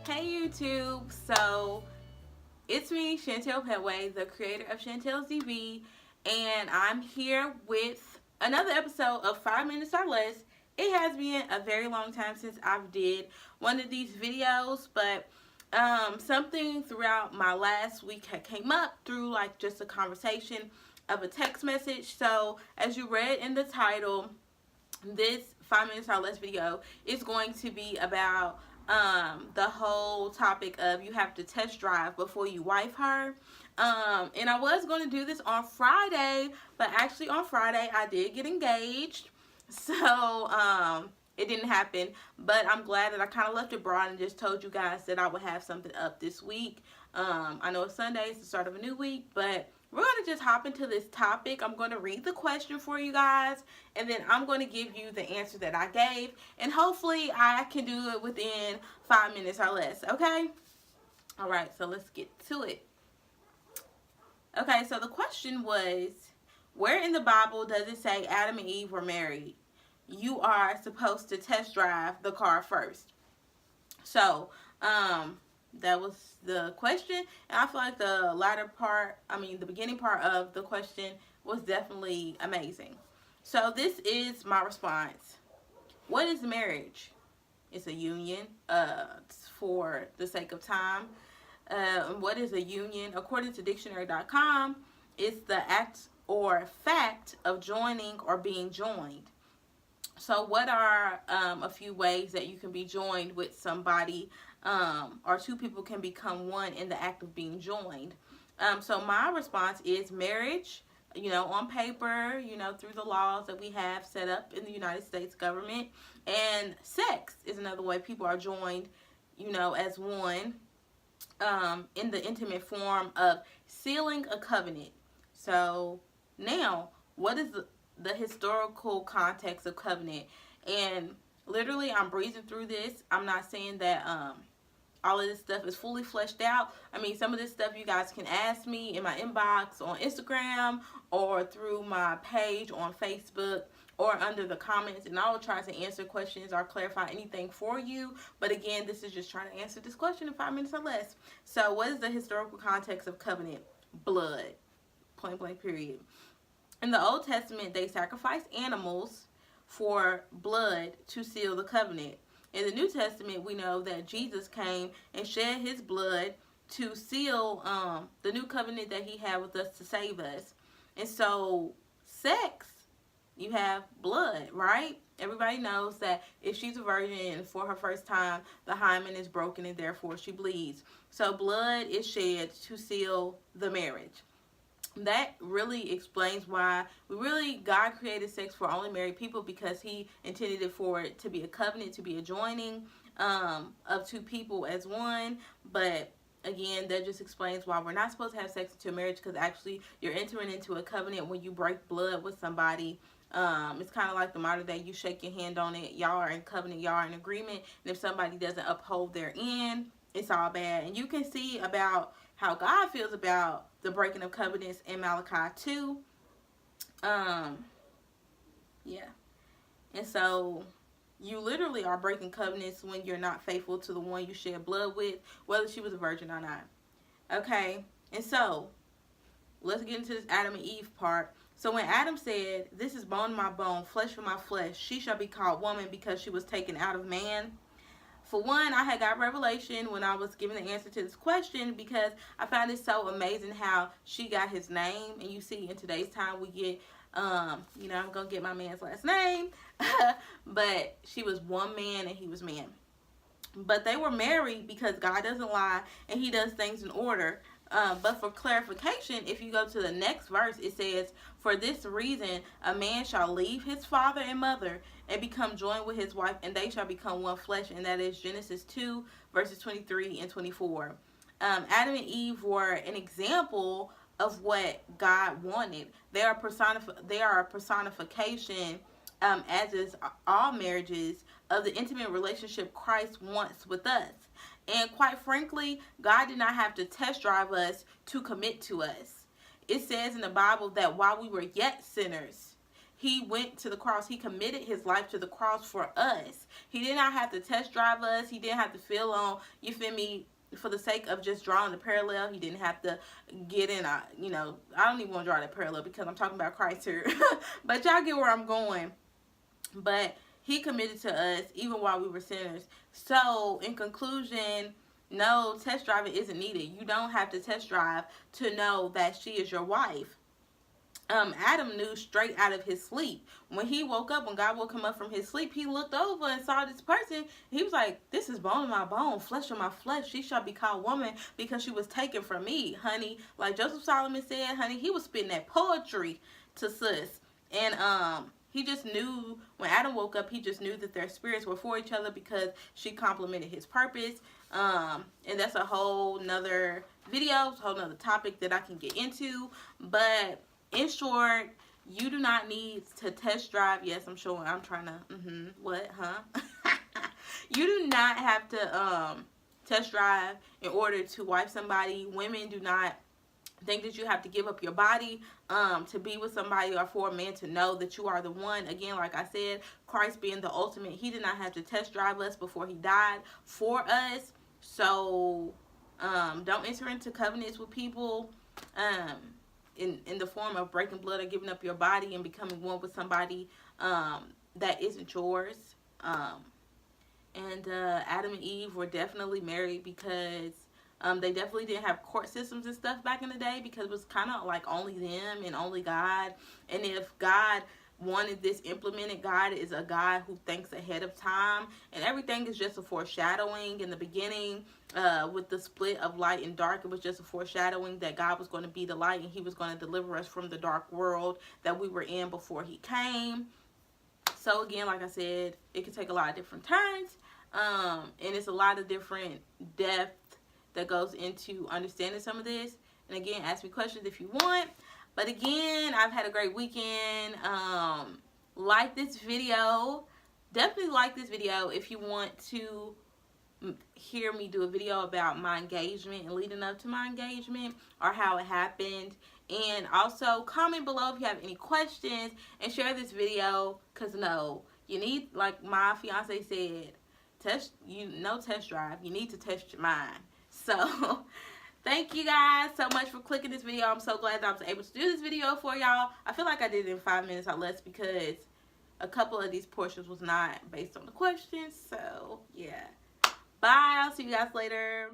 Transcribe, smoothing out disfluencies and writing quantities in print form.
Hey YouTube, so it's me, Chantel Petway, the creator of Chantel's DB, and I'm here with another episode of 5 Minutes or Less. It has been a very long time since I've did one of these videos, but something throughout my last week had came up through like just a conversation of a text message. So as you read in the title, this 5 Minutes or Less video is going to be about the whole topic of you have to test drive before you wife her. And I was going to do this on Friday, but actually on Friday I did get engaged. So it didn't happen, but I'm glad that I kind of left it broad and just told you guys that I would have something up this week. I know it's Sunday, it's the start of a new week, but we're going to just hop into this topic. I'm going to read the question for you guys, and then I'm going to give you the answer that I gave, and hopefully I can do it within 5 minutes or less, okay? All right, so let's get to it. Okay, so the question was, where in the Bible does it say Adam and Eve were married? You are supposed to test drive the car first. So, that was the question, and I feel like the beginning part of the question was definitely amazing. So this is my response. What is marriage? It's a union, for the sake of time. What is a union? According to dictionary.com, it's the act or fact of joining or being joined. So what are a few ways that you can be joined with somebody, or two people can become one in the act of being joined? So my response is marriage, on paper, through the laws that we have set up in the United States government. And sex is another way people are joined, as one, in the intimate form of sealing a covenant. So now, what is the historical context of covenant? And literally, I'm breezing through this. I'm not saying that all of this stuff is fully fleshed out. I mean, some of this stuff you guys can ask me in my inbox on Instagram or through my page on Facebook or under the comments, and I will try to answer questions or clarify anything for you. But again, this is just trying to answer this question in 5 minutes or less. So what is the historical context of covenant? Blood. Point blank period. In the Old Testament, they sacrificed animals for blood to seal the covenant. In the New Testament, we know that Jesus came and shed his blood to seal the new covenant that he had with us to save us. And so, sex, you have blood, right? Everybody knows that if she's a virgin for her first time, the hymen is broken and therefore she bleeds. So blood is shed to seal the marriage. That really explains why God created sex for only married people, because he intended it for it to be a covenant, to be a joining of two people as one. But again, that just explains why we're not supposed to have sex until marriage, because actually you're entering into a covenant when you break blood with somebody. It's kind of like the modern day, you shake your hand on it, y'all are in covenant, y'all are in agreement, and if somebody doesn't uphold their end, it's all bad. And you can see about how God feels about the breaking of covenants in Malachi 2. Yeah. And so you literally are breaking covenants when you're not faithful to the one you shed blood with, whether she was a virgin or not. Okay. And so let's get into this Adam and Eve part. So when Adam said, "This is bone of my bone, flesh of my flesh, she shall be called woman because she was taken out of man." For one, I had got revelation when I was giving the answer to this question, because I found it so amazing how she got his name. And you see, in today's time, we get, I'm going to get my man's last name. But she was one man and he was man. But they were married because God doesn't lie and he does things in order. But for clarification, if you go to the next verse, it says, "For this reason, a man shall leave his father and mother and become joined with his wife, and they shall become one flesh." And that is Genesis 2, verses 23 and 24. Adam and Eve were an example of what God wanted. They are a personification, as is all marriages, of the intimate relationship Christ wants with us. And quite frankly, God did not have to test drive us to commit to us. It says in the Bible that while we were yet sinners, he went to the cross. He committed his life to the cross for us. He did not have to test drive us. He didn't have to feel on, you feel me, for the sake of just drawing the parallel. He didn't have to get in a, you know, I don't even want to draw that parallel because I'm talking about Christ here. But y'all get where I'm going. But he committed to us even while we were sinners. So in conclusion, no, test driving isn't needed. You don't have to test drive to know that she is your wife. Adam knew straight out of his sleep. When he woke up, when God woke him up from his sleep, he looked over and saw this person. He was like, this is bone of my bone, flesh of my flesh. She shall be called woman because she was taken from me, honey. Like Joseph Solomon said, honey, he was spitting that poetry to sis. And he just knew, when Adam woke up, he just knew that their spirits were for each other because she complemented his purpose. And that's a whole nother video, a whole nother topic that I can get into. But in short, you do not need to test drive. Yes, I'm sure I'm trying to, what, huh? You do not have to test drive in order to wife somebody. Women do not think that you have to give up your body to be with somebody or for a man to know that you are the one. Again, like I said, Christ being the ultimate, he did not have to test drive us before he died for us. So don't enter into covenants with people in the form of breaking blood or giving up your body and becoming one with somebody that isn't yours. And Adam and Eve were definitely married because they definitely didn't have court systems and stuff back in the day, because it was kind of like only them and only God. And if God wanted this implemented, God is a God who thinks ahead of time, and everything is just a foreshadowing. In the beginning, with the split of light and dark, it was just a foreshadowing that God was going to be the light and he was going to deliver us from the dark world that we were in before he came. So again, like I said, it can take a lot of different turns, and it's a lot of different depth that goes into understanding some of this. And again, ask me questions if you want. But again, I've had a great weekend. Like this video. Definitely like this video if you want to hear me do a video about my engagement and leading up to my engagement, or how it happened. And also comment below if you have any questions, and share this video, because no, you need, like my fiance said, no test drive. You need to test your mind. So thank you guys so much for clicking this video. I'm so glad that I was able to do this video for y'all. I feel like I did it in 5 minutes or less because a couple of these portions was not based on the questions. So yeah, bye. I'll see you guys later.